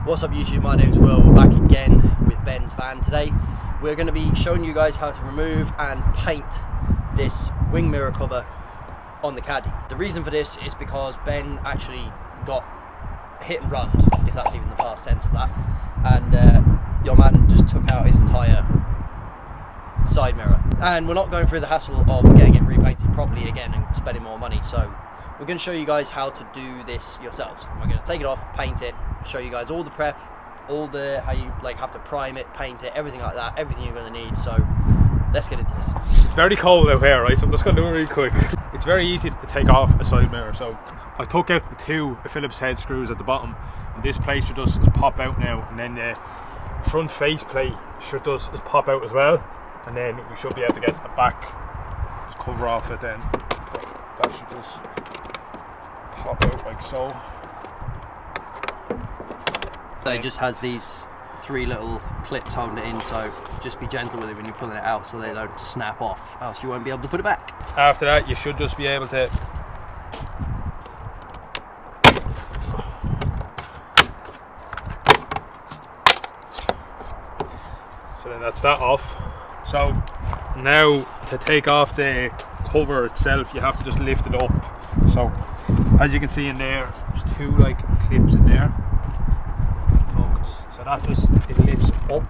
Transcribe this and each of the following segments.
What's up YouTube, my name's Will, we're back again with Ben's van today. We're going to be showing you guys how to remove and paint this wing mirror cover on the Caddy. The reason for this is because Ben actually got hit and runned, if that's even the past tense of that, and your man just took out his entire side mirror. And we're not going through the hassle of getting it repainted properly again and spending more money, so we're going to show you guys how to do this yourselves. We're going to take it off, paint it, show you guys all the prep, all the how you have to prime it, paint it, everything like that, everything you're going to need. So let's get into this. It's very cold out here, right? So I'm just going to do it really quick. It's very easy to take off a side mirror. So I took out the two Phillips head screws at the bottom, and this plate should just pop out now, and then the front face plate should just pop out as well, and then we should be able to get the back just cover off it then. But that should just pop out like so. It just has these three little clips holding it in, so just be gentle with it when you're pulling it out so they don't snap off, else you won't be able to put it back. After that you should just be able to so then that's that off. So now to take off the cover itself, you have to just lift it up. So as you can see in there, there's two clips in there. Focus. So that just, it lifts up.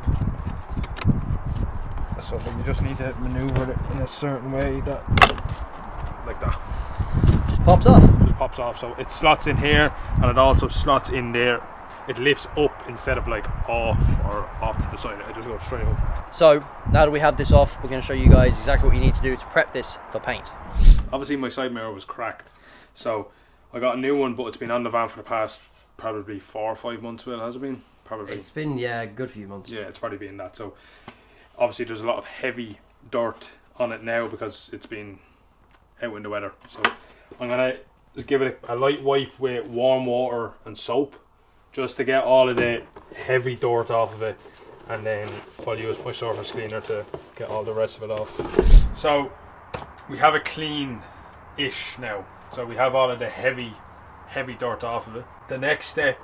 So you just need to maneuver it in a certain way that, like that. Just pops off. Just pops off. So it slots in here and it also slots in there. It lifts up instead of off or off to the side. It just goes straight up. So now that we have this off, we're going to show you guys exactly what you need to do to prep this for paint. Obviously my side mirror was cracked, so I got a new one, but it's been on the van for the past probably 4 or 5 months. Will, has it been? Probably. It's been, yeah, a good few months. Yeah, it's probably been that. So obviously there's a lot of heavy dirt on it now because it's been out in the weather. So I'm gonna just give it a light wipe with warm water and soap, just to get all of the heavy dirt off of it, and then I'll use my surface cleaner to get all the rest of it off. So we have it clean-ish now. So we have all of the heavy dirt off of it. The next step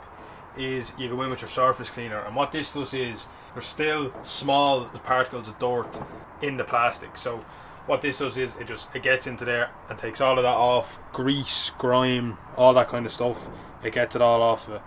is you go in with your surface cleaner, and what this does is there's still small particles of dirt in the plastic. So what this does is it gets into there and takes all of that off, grease, grime, all that kind of stuff. It gets it all off of it.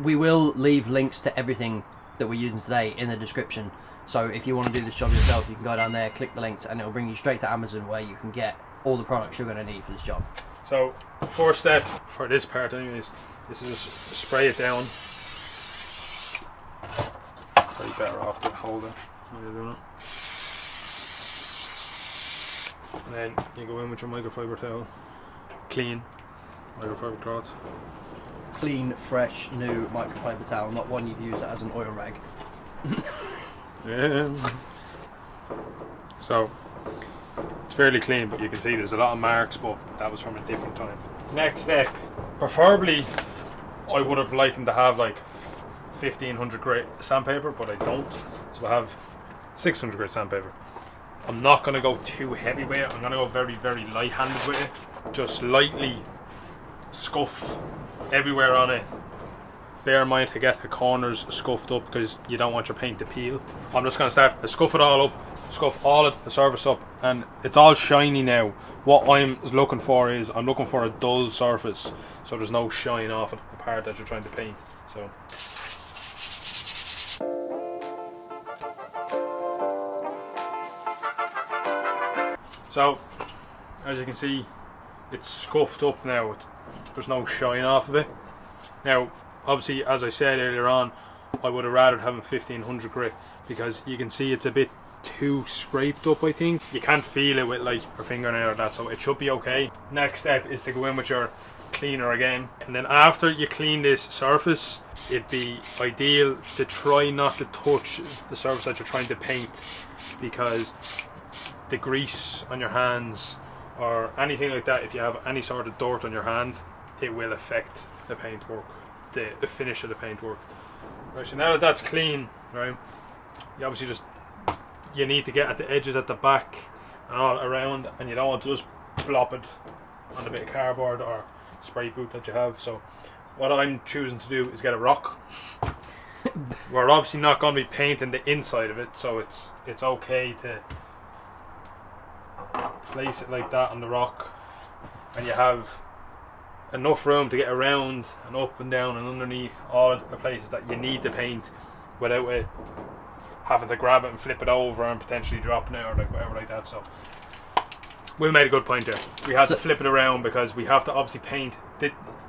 We will leave links to everything that we're using today in the description, so if you want to do this job yourself, you can go down there, click the links, and it'll bring you straight to Amazon, where you can get all the products you're going to need for this job. So first step for this part anyways, is to just spray it down. Probably better off to hold it while you're doing it. And then you go in with your microfiber towel, clean microfiber cloth. Clean, fresh, new microfiber towel, not one you've used as an oil rag. Yeah. So it's fairly clean, but you can see there's a lot of marks, but that was from a different time. Next step, preferably I would have liked to have 1500 grit sandpaper, but I don't, so I have 600 grit sandpaper. I'm not going to go too heavy with it. I'm going to go very, very light handed with it. Just lightly scuff everywhere on it. Bear in mind to get the corners scuffed up, because you don't want your paint to peel. I'm just going to start to scuff it all up, scuff all of the surface up, and it's all shiny now. What I'm looking for is, I'm looking for a dull surface, so there's no shine off it, the part that you're trying to paint. So as you can see, it's scuffed up now. There's no shine off of it. Now obviously, as I said earlier on, I would have rather having 1500 grit, because you can see it's a bit too scraped up. I think you can't feel it with your fingernail or that, so it should be okay. Next step is to go in with your cleaner again, and then after you clean this surface, it'd be ideal to try not to touch the surface that you're trying to paint, because the grease on your hands or anything like that, if you have any sort of dirt on your hand, it will affect the paintwork, the finish of the paintwork. Right, so now that that's clean, right, you obviously you need to get at the edges at the back and all around, and you don't want to just plop it on a bit of cardboard or spray boot that you have. So what I'm choosing to do is get a rock, we're obviously not going to be painting the inside of it, so it's okay to place it like that on the rock, and you have enough room to get around and up and down and underneath all the places that you need to paint without it having to grab it and flip it over and potentially dropping it or like whatever like that. So we made a good point there. We had to flip it around because we have to obviously paint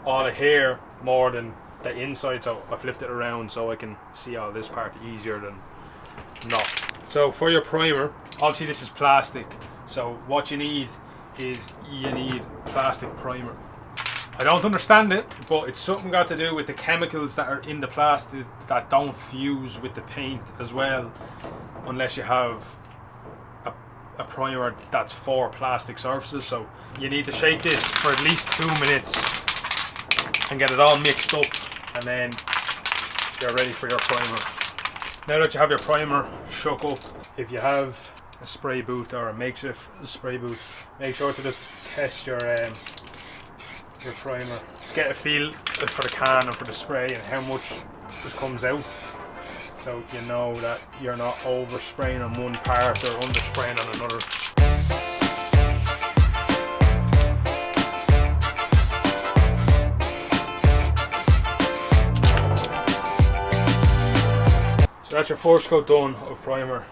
all the hair more than the inside, so I flipped it around so I can see all this part easier than not. So for your primer, obviously this is plastic, so what you need is plastic primer. I don't understand it, but it's something got to do with the chemicals that are in the plastic that don't fuse with the paint as well, unless you have a primer that's for plastic surfaces. So you need to shake this for at least 2 minutes and get it all mixed up, and then you're ready for your primer. Now that you have your primer shook up, if you have a spray booth or a makeshift spray booth, make sure to just test your primer. Get a feel for the can and for the spray and how much it comes out, so you know that you're not overspraying on one part or underspraying on another. So that's your first coat done of primer.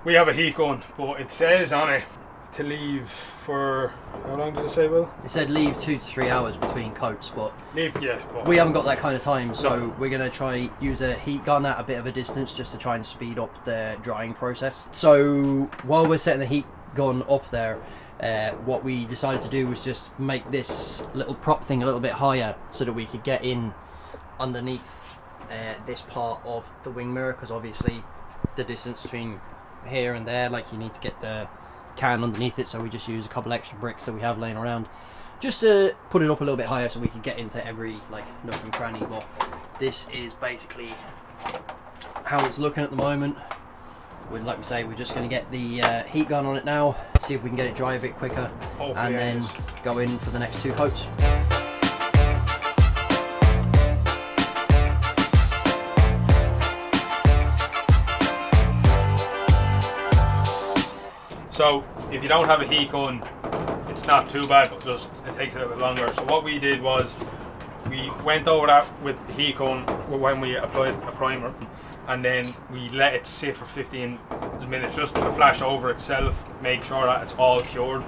We have a heat gun, but it says on it to leave for, how long did it say, Will? It said leave 2 to 3 hours between coats, but yeah, we haven't got that kind of time, so no. We're going to try use a heat gun at a bit of a distance just to try and speed up the drying process. So while we're setting the heat gun up there, what we decided to do was just make this little prop thing a little bit higher so that we could get in underneath this part of the wing mirror, because obviously the distance between here and there, like, you need to get the can underneath it, so we just use a couple extra bricks that we have laying around just to put it up a little bit higher so we can get into every like nook and cranny. But this is basically how it's looking at the moment. Like we say, we're just going to get the heat gun on it now, see if we can get it dry a bit quicker, hopefully, and then go in for the next 2 coats. So if you don't have a heat gun, it's not too bad, but just it takes a little bit longer. So what we did was we went over that with the heat gun when we applied a primer, and then we let it sit for 15 minutes just to flash over itself, make sure that it's all cured,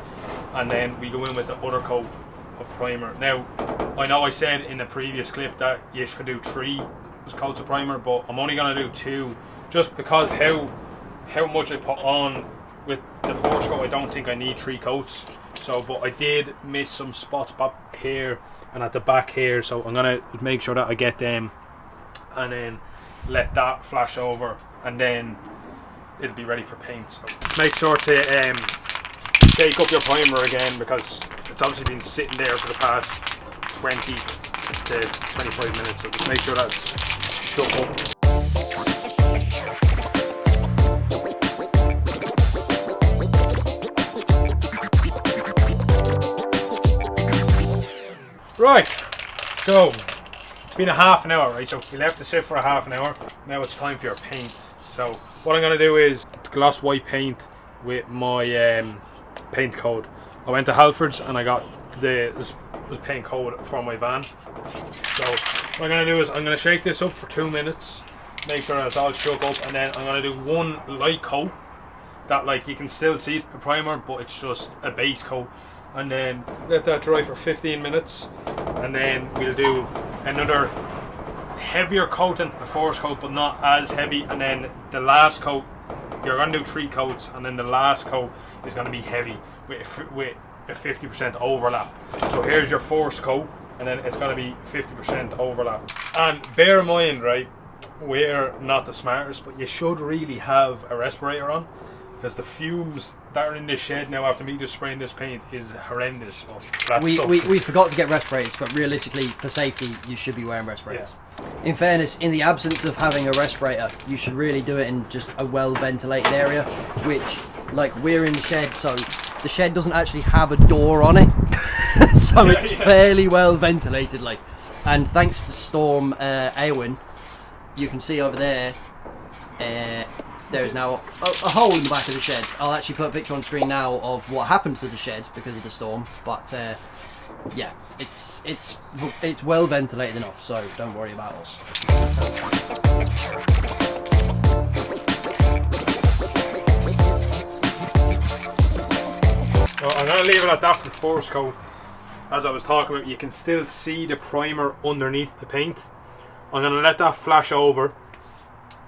and then we go in with the other coat of primer. Now, I know I said in the previous clip that you should do 3 coats of primer, but I'm only going to do 2 just because how much I put on with the first coat. I don't think I need 3 coats. So, but I did miss some spots back here and at the back here, so I'm gonna make sure that I get them and then let that flash over, and then it'll be ready for paint. So just make sure to shake up your primer again, because it's obviously been sitting there for the past 20 to 25 minutes, so just make sure that's shook up. Right, so it's been a half an hour, right? So we left the sit for a half an hour. Now it's time for your paint. So what I'm going to do is gloss white paint with my paint code. I went to Halfords and I got this paint code for my van. So what I'm going to do is I'm going to shake this up for 2 minutes, make sure that it's all shook up, and then I'm going to do 1 light coat that, like, you can still see the primer, but it's just a base coat. And then let that dry for 15 minutes, and then we'll do another heavier coating, the first coat, but not as heavy, and then the last coat, you're going to do 3 coats, and then the last coat is going to be heavy with a 50% overlap. So here's your first coat, and then it's going to be 50% overlap. And bear in mind, right, we're not the smartest, but you should really have a respirator on, because the fumes that are in this shed now after me just spraying this paint is horrendous. We forgot to get respirators, but realistically, for safety, you should be wearing respirators. Yeah. In fairness, in the absence of having a respirator, you should really do it in just a well ventilated area, which, like, we're in the shed, so the shed doesn't actually have a door on it. So it's fairly well ventilated, like, and thanks to Storm Aylwin, you can see over there, there is now a hole in the back of the shed. I'll actually put a picture on screen now of what happened to the shed because of the storm, but yeah, it's well ventilated enough, so don't worry about us. So I'm going to leave it at that for the first coat. As I was talking about, you can still see the primer underneath the paint. I'm going to let that flash over,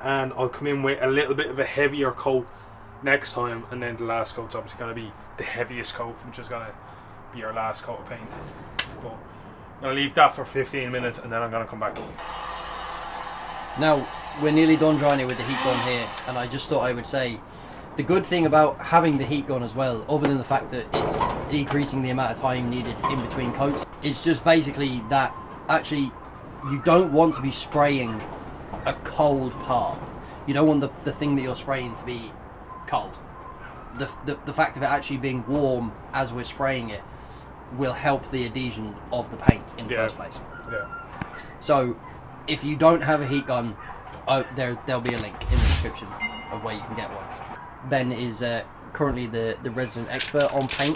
and I'll come in with a little bit of a heavier coat next time, and then the last coat's obviously going to be the heaviest coat, which is going to be our last coat of paint. But I'm going to leave that for 15 minutes, and then I'm going to come back. Now we're nearly done drying it with the heat gun here, and I just thought I would say the good thing about having the heat gun as well, other than the fact that it's decreasing the amount of time needed in between coats, it's just basically that actually you don't want to be spraying a cold part. You don't want the thing that you're spraying to be cold. The fact of it actually being warm as we're spraying it will help the adhesion of the paint in the first place. Yeah. So if you don't have a heat gun, there'll be a link in the description of where you can get one. Ben is currently the resident expert on paint,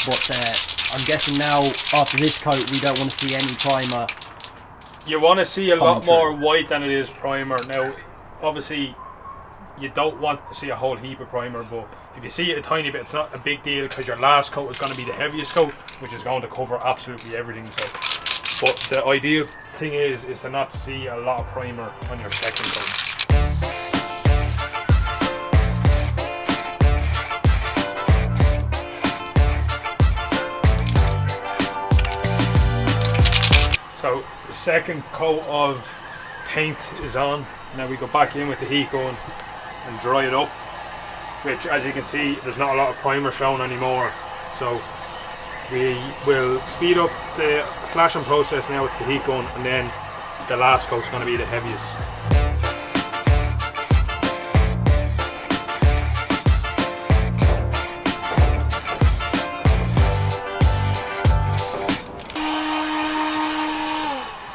but I'm guessing now after this coat we don't want to see any primer. You want to see a lot more white than it is primer. Now obviously you don't want to see a whole heap of primer, but if you see it a tiny bit, it's not a big deal, because your last coat is going to be the heaviest coat, which is going to cover absolutely everything. So, but the ideal thing is to not see a lot of primer on your second coat. So the second coat of paint is on. Now we go back in with the heat gun and dry it up, which, as you can see, there's not a lot of primer shown anymore. So we will speed up the flashing process now with the heat gun, and then the last coat's going to be the heaviest.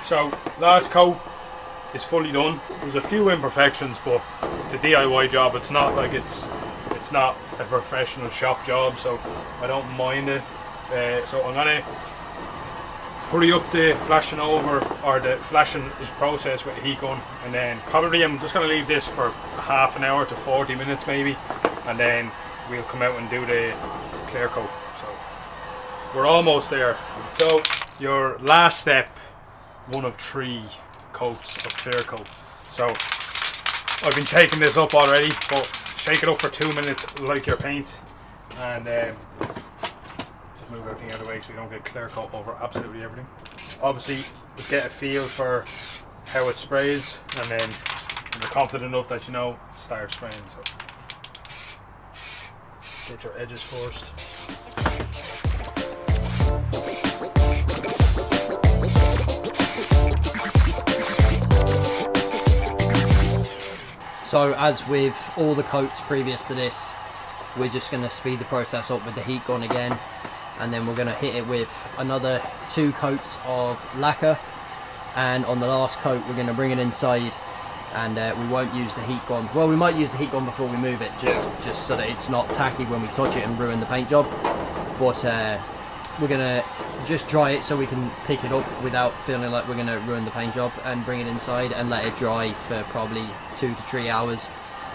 So last coat is fully done. There's a few imperfections, but it's a DIY job. It's not like it's not a professional shop job, so I don't mind it. So I'm gonna hurry up the flashing over, or the flashing is process with the heat gun, and then probably I'm just gonna leave this for half an hour to 40 minutes maybe, and then we'll come out and do the clear coat. So we're almost there. So your last step, one of 3 coats of clear coat. So I've been shaking this up already, but shake it up for 2 minutes like your paint, and just move everything out of the way so you don't get clear coat over absolutely everything. Obviously just get a feel for how it sprays, and then when you're confident enough that you know, start spraying. So get your edges first. So as with all the coats previous to this, we're just going to speed the process up with the heat gun again, and then we're going to hit it with another 2 coats of lacquer, and on the last coat we're going to bring it inside, and we won't use the heat gun. Well, we might use the heat gun before we move it, just so that it's not tacky when we touch it and ruin the paint job, but we're going to just dry it so we can pick it up without feeling like we're going to ruin the paint job, and bring it inside and let it dry for probably 2 to 3 hours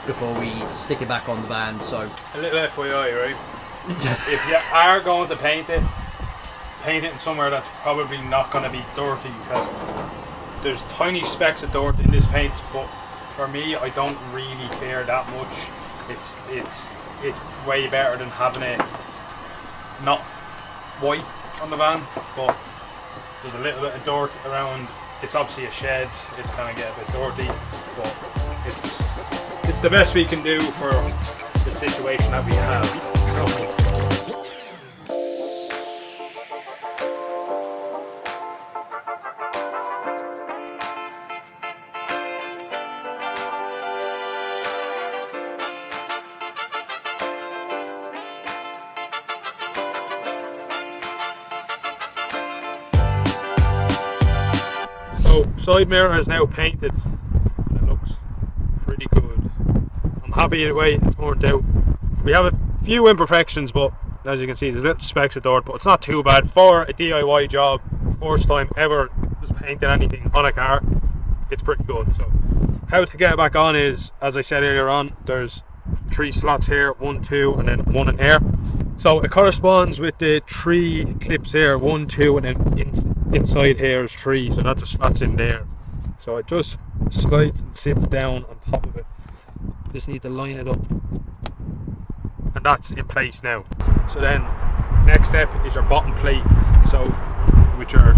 before we stick it back on the van. So a little FYI, right? If you are going to paint it in somewhere that's probably not going to be dirty, because there's tiny specks of dirt in this paint, but for me, I don't really care that much. It's way better than having it not white on the van, but there's a little bit of dirt around. It's obviously a shed, it's going to get a bit dirty, but it's the best we can do for the situation that we have. So side mirror is now painted. happy either way it turned out. We have a few imperfections, but as you can see there's little specks of dirt, but it's not too bad for a DIY job. First time ever just painting anything on a car, it's pretty good. So how to get it back on is, as I said earlier on, there's 3 slots here, 1, 2 and then 1 in here. So it corresponds with the 3 clips here, 1, 2 and then inside here is 3, so that just slots in there. So it just slides and sits down on top of it. Just need to line it up, and that's in place now. So then next step is your bottom plate, so with your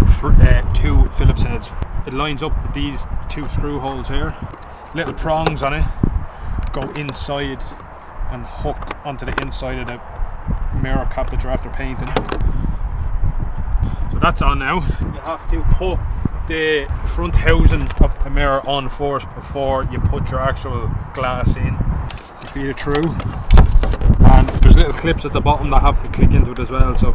2 Phillips heads. It lines up with these 2 screw holes here, little prongs on it, go inside and hook onto the inside of the mirror cap that you're after painting. So that's on now. You have to put the front housing of the mirror on first before you put your actual glass in to feed it through. And there's little clips at the bottom that have to click into it as well, so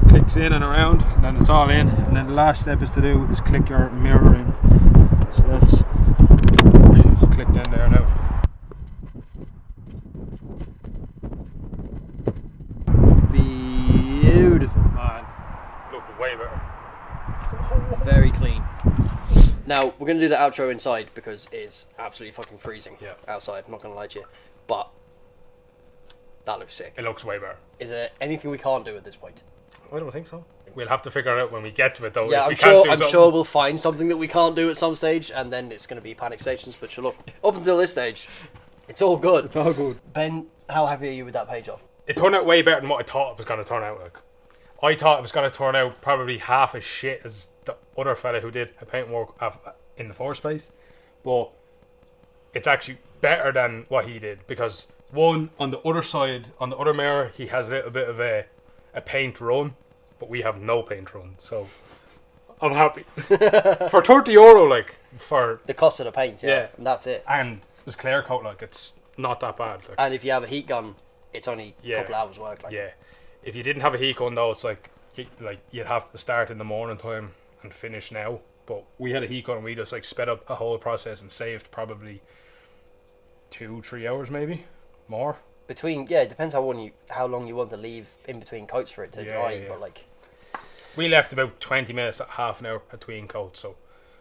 clicks in and around and then it's all in, and then the last step is to do is click your mirror in. So that's clicked in there now. Beautiful. Man, looking way better. Very clean. Now we're gonna do the outro inside because it's absolutely fucking freezing outside, I'm not gonna lie to you. But that looks sick. It looks way better. Is there anything we can't do at this point? I don't think so. We'll have to figure it out when we get to it though. Yeah, I'm sure we'll find something that we can't do at some stage, and then it's going to be panic stations. But look, up until this stage, it's all good. It's all good. Ben, how happy are you with that page off? It turned out way better than what I thought it was going to turn out like. I thought it was going to turn out probably half as shit as the other fella who did a paint work in the first place, but it's actually better than what he did, because one, on the other side, on the other mirror, he has a little bit of a paint run, but we have no paint run, so I'm happy. For €30, like, for the cost of the paint, yeah, and that's it. And there's clear coat, like, it's not that bad. Like. And if you have a heat gun, it's only a couple of hours work. Like. Yeah, if you didn't have a heat gun though, it's like you'd have to start in the morning time and finish now. But we had a heat gun and we just like sped up a whole process and saved probably 2-3 hours, maybe more. Between it depends how long you want to leave in between coats for it to dry. Yeah. But like, we left about 20 minutes, half an hour between coats. So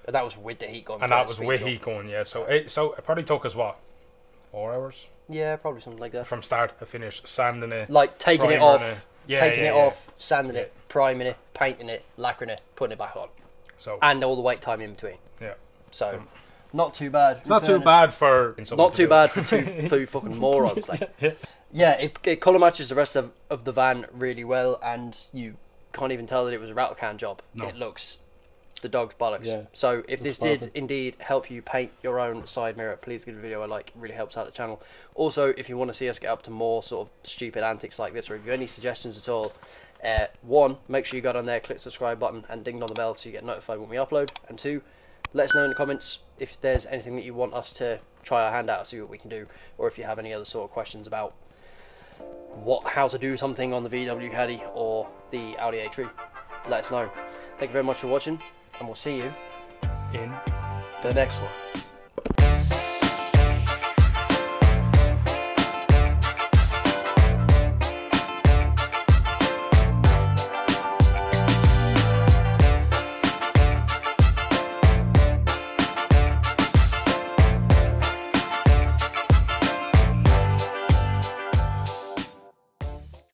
that was with the heat gun. And that was with heat gun, yeah. So it probably took us what, 4 hours? Yeah, probably something like that. From start to finish, sanding it, like taking it off, sanding it, priming it, painting it, lacquering it, putting it back on. So and all the wait time in between. Yeah. So not too bad. It's not too bad for two fucking morons. Like. Yeah, it colour matches the rest of the van really well, and you can't even tell that it was a rattle can job. No. It looks the dog's bollocks. Yeah. So if this did indeed help you paint your own side mirror, please give the video a like. It really helps out the channel. Also, if you want to see us get up to more sort of stupid antics like this, or if you have any suggestions at all, one, make sure you go down there, click the subscribe button and ding on the bell so you get notified when we upload, and 2, let us know in the comments if there's anything that you want us to try our hand out, see what we can do, or if you have any other sort of questions about how to do something on the VW Caddy or the Audi A3. Let us know. Thank you very much for watching, and we'll see you in the next one.